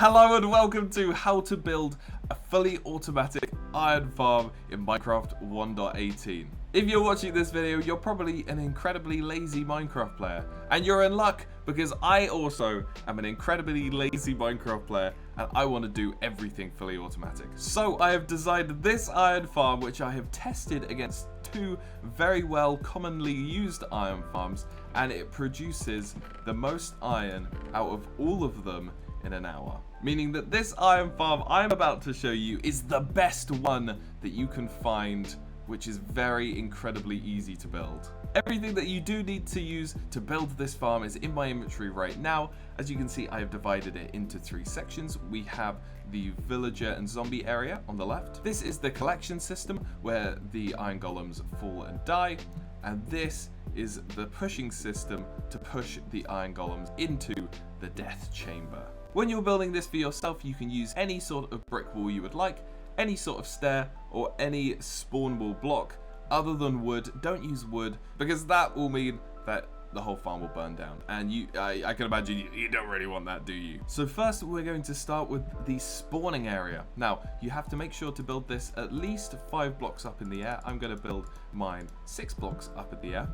Hello and welcome to how to build a fully automatic iron farm in Minecraft 1.18. If you're watching this video, you're probably an incredibly lazy Minecraft player, and you're in luck because I also am an incredibly lazy Minecraft player and I want to do everything fully automatic. So I have designed this iron farm, which I have tested against two very well commonly used iron farms, and it produces the most iron out of all of them in an hour. Meaning that this iron farm I'm about to show you is the best one that you can find, which is very incredibly easy to build. Everything that you do need to use to build this farm is in my inventory right now. As you can see, I have divided it into three sections. We have the villager and zombie area on the left. This is the collection system where the iron golems fall and die. And this is the pushing system to push the iron golems into the death chamber. When you're building this for yourself, you can use any sort of brick wall you would like, any sort of stair, or any spawnable block. Other than wood, don't use wood, because that will mean that the whole farm will burn down. And I can imagine you don't really want that, do you? So first, we're going to start with the spawning area. Now, you have to make sure to build this at least 5 blocks up in the air. I'm going to build mine 6 blocks up in the air.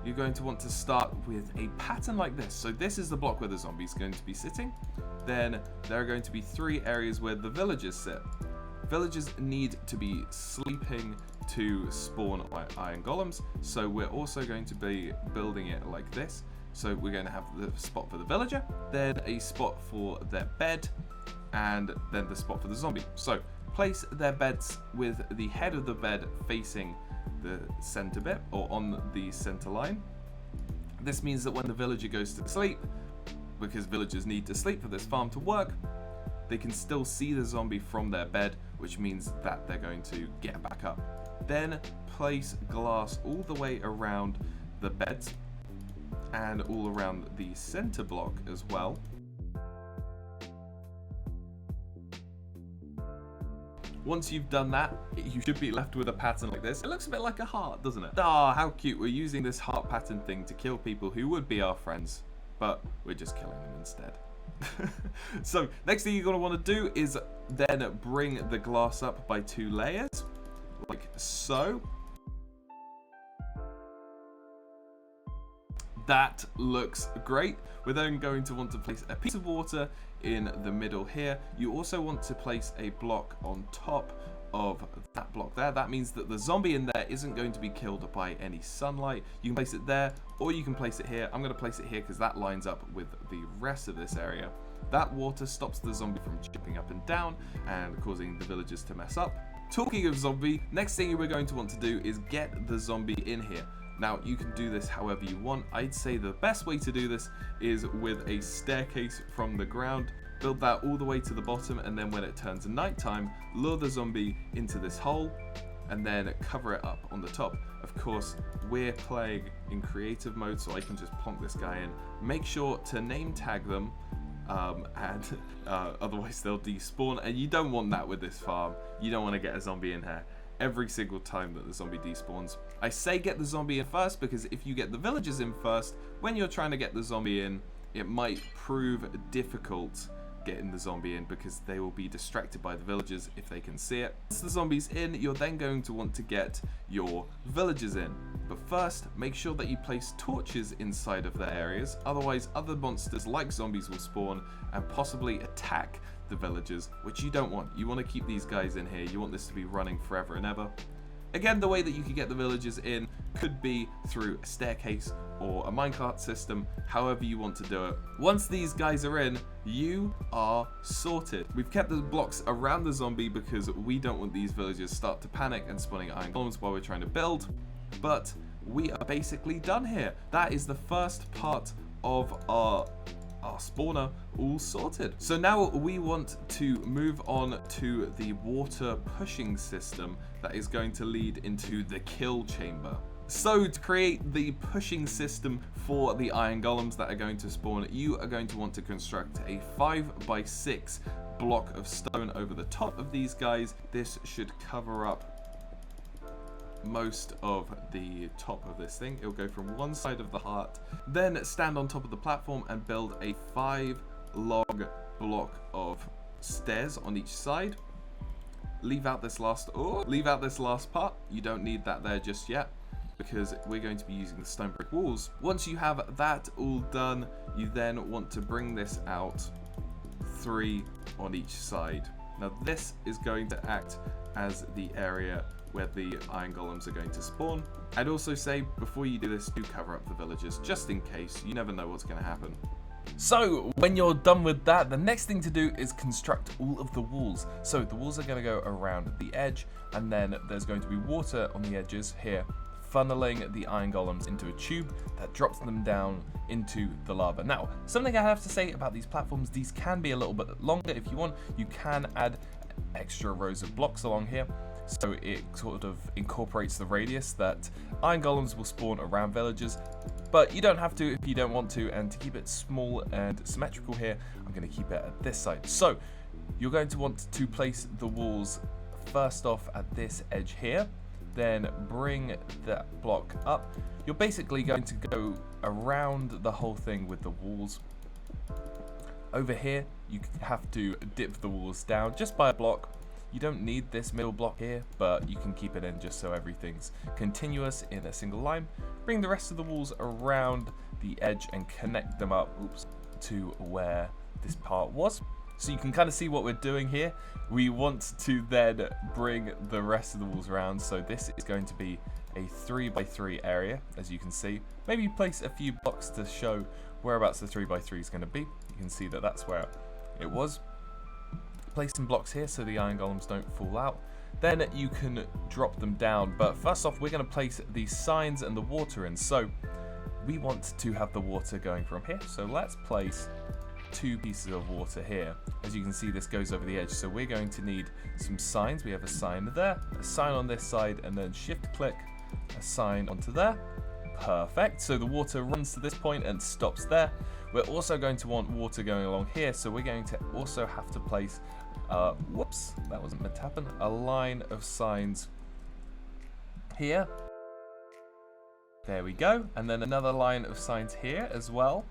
You're going to want to start with a pattern like this. So this is the block where the zombie's going to be sitting. Then there are going to be 3 areas where the villagers sit. Villagers need to be sleeping to spawn iron golems. So we're also going to be building it like this. So we're going to have the spot for the villager, then a spot for their bed, and then the spot for the zombie. So place their beds with the head of the bed facing the center bit, or on the center line. This means that when the villager goes to sleep, because villagers need to sleep for this farm to work, they can still see the zombie from their bed, which means that they're going to get back up. Then place glass all the way around the beds and all around the center block as well. Once you've done that, you should be left with a pattern like this. It looks a bit like a heart, doesn't it? Ah, how cute. We're using this heart pattern thing to kill people who would be our friends, but we're just killing them instead. So next thing you're going to want to do is then bring the glass up by 2 layers, like so. That looks great. We're then going to want to place a piece of water in the middle here. You also want to place a block on top of that block there. That means that the zombie in there isn't going to be killed by any sunlight. You can place it there, or you can place it here. I'm going to place it here because that lines up with the rest of this area. That water stops the zombie from jumping up and down and causing the villagers to mess up. Talking of zombie, next thing we're going to want to do is get the zombie in here. Now, you can do this however you want. I'd say the best way to do this is with a staircase from the ground. Build that all the way to the bottom, and then when it turns nighttime, lure the zombie into this hole and then cover it up on the top. Of course, we're playing in creative mode, so I can just plonk this guy in. Make sure to name tag them, otherwise they'll despawn, and you don't want that with this farm. You don't want to get a zombie in here every single time that the zombie despawns. I say get the zombie in first because if you get the villagers in first, when you're trying to get the zombie in, it might prove difficult getting the zombie in because they will be distracted by the villagers if they can see it. Once the zombie's in, you're then going to want to get your villagers in. But first, make sure that you place torches inside of their areas, otherwise other monsters like zombies will spawn and possibly attack the villagers, which you don't want. You want to keep these guys in here. You want this to be running forever and ever. Again, the way that you can get the villagers in could be through a staircase or a minecart system, however you want to do it. Once these guys are in, you are sorted. We've kept the blocks around the zombie because we don't want these villagers start to panic and spawning iron golems while we're trying to build, but we are basically done here. That is the first part of our spawner all sorted. So now we want to move on to the water pushing system that is going to lead into the kill chamber. So to create the pushing system for the iron golems that are going to spawn, you are going to want to construct a 5x6 block of stone over the top of these guys. This should cover up most of the top of this thing. It'll go from one side of the heart, then stand on top of the platform and build a 5 log block of stairs on each side. Leave out this last part. You don't need that there just yet, because we're going to be using the stone brick walls. Once you have that all done, you then want to bring this out 3 on each side. Now this is going to act as the area where the iron golems are going to spawn. I'd also say, before you do this, do cover up the villagers, just in case. You never know what's going to happen. So when you're done with that, the next thing to do is construct all of the walls. So the walls are going to go around the edge, and then there's going to be water on the edges here, funneling the iron golems into a tube that drops them down into the lava. Now, something I have to say about these platforms, these can be a little bit longer. If you want, you can add extra rows of blocks along here, so it sort of incorporates the radius that iron golems will spawn around villages, but you don't have to if you don't want to. And to keep it small and symmetrical here, I'm going to keep it at this side. So you're going to want to place the walls first off at this edge here, then bring that block up. You're basically going to go around the whole thing with the walls. Over here, you have to dip the walls down just by a block. You don't need this middle block here, but you can keep it in just so everything's continuous in a single line. Bring the rest of the walls around the edge and connect them up to where this part was. So you can kind of see what we're doing here. We want to then bring the rest of the walls around. So this is going to be a 3x3 area, as you can see. Maybe place a few blocks to show whereabouts the 3x3 is going to be. You can see that that's where it was. Place some blocks here so the iron golems don't fall out. Then you can drop them down. But first off, we're going to place these signs and the water in. So we want to have the water going from here. So let's place 2 pieces of water here. As you can see, this goes over the edge, so we're going to need some signs. We have a sign there, a sign on this side, and then shift click a sign onto there. Perfect. So the water runs to this point and stops there. We're also going to want water going along here, so we're going to also have to place whoops, that wasn't meant to happen, a line of signs here. There we go. And then another line of signs here as well.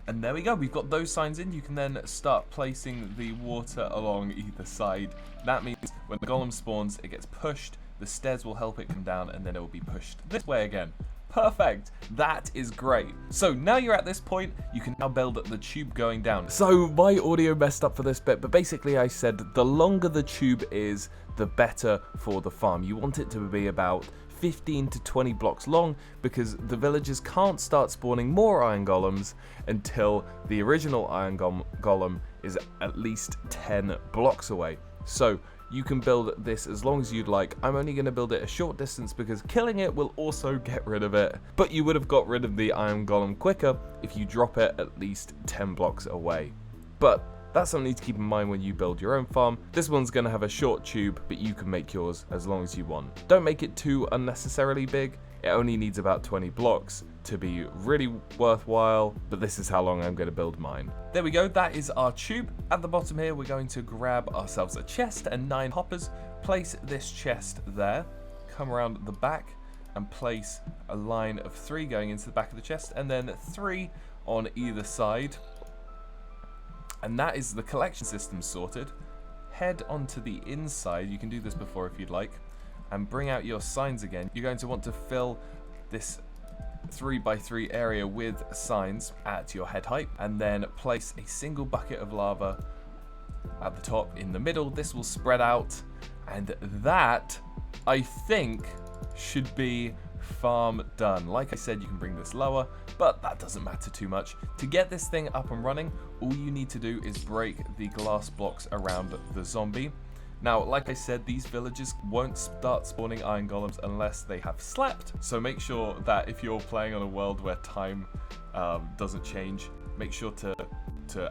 And there we go, we've got those signs in. You can then start placing the water along either side. That means when the golem spawns, it gets pushed, the stairs will help it come down, and then it will be pushed this way again. Perfect, that is great. So now you're at this point, you can now build the tube going down. So my audio messed up for this bit, but basically I said the longer the tube is, the better for the farm. You want it to be about 15 to 20 blocks long, because the villagers can't start spawning more iron golems until the original iron golem is at least 10 blocks away. So you can build this as long as you'd like. I'm only going to build it a short distance because killing it will also get rid of it, but you would have got rid of the iron golem quicker if you drop it at least 10 blocks away. But that's something to keep in mind when you build your own farm. This one's going to have a short tube, but you can make yours as long as you want. Don't make it too unnecessarily big. It only needs about 20 blocks to be really worthwhile, but this is how long I'm going to build mine. There we go, that is our tube. At the bottom here, we're going to grab ourselves a chest and 9 hoppers. Place this chest there, come around the back and place a line of 3 going into the back of the chest, and then 3 on either side. And that is the collection system sorted. Head onto the inside, you can do this before if you'd like, and bring out your signs again. You're going to want to fill this 3x3 area with signs at your head height, and then place a single bucket of lava at the top in the middle. This will spread out, and that, I think, should be farm done. Like I said, you can bring this lower, but that doesn't matter too much. To get this thing up and running, all you need to do is break the glass blocks around the zombie. Now, like I said, these villagers won't start spawning iron golems unless they have slept, so make sure that if you're playing on a world where time doesn't change, make sure to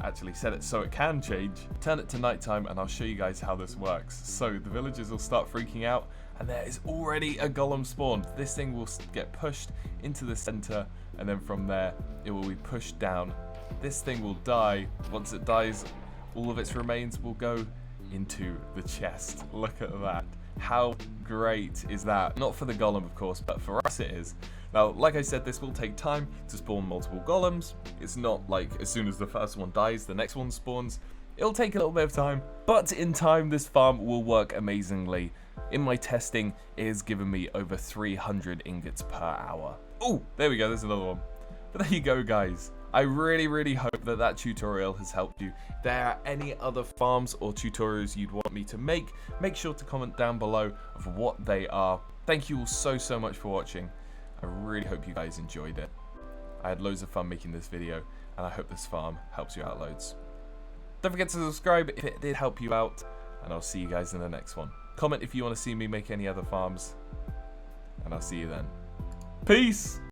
actually set it so it can change. Turn it to nighttime and I'll show you guys how this works. So the villagers will start freaking out, and there is already a golem spawned. This thing will get pushed into the center, and then from there it will be pushed down. This thing will die. Once it dies, all of its remains will go into the chest. Look at that. How great is that? Not for the golem, of course, but for us it is. Now, like I said, this will take time to spawn multiple golems. It's not like as soon as the first one dies, the next one spawns. It'll take a little bit of time, but in time, this farm will work amazingly. In my testing, it has given me over 300 ingots per hour. Oh, there we go, there's another one. But there you go, guys. I really hope that that tutorial has helped you. If there are any other farms or tutorials you'd want me to make sure to comment down below of what they are. Thank you all so much for watching. I really hope you guys enjoyed it. I had loads of fun making this video, and I hope this farm helps you out loads. Don't forget to subscribe if it did help you out, and I'll see you guys in the next one. Comment if you want to see me make any other farms, and I'll see you then. Peace!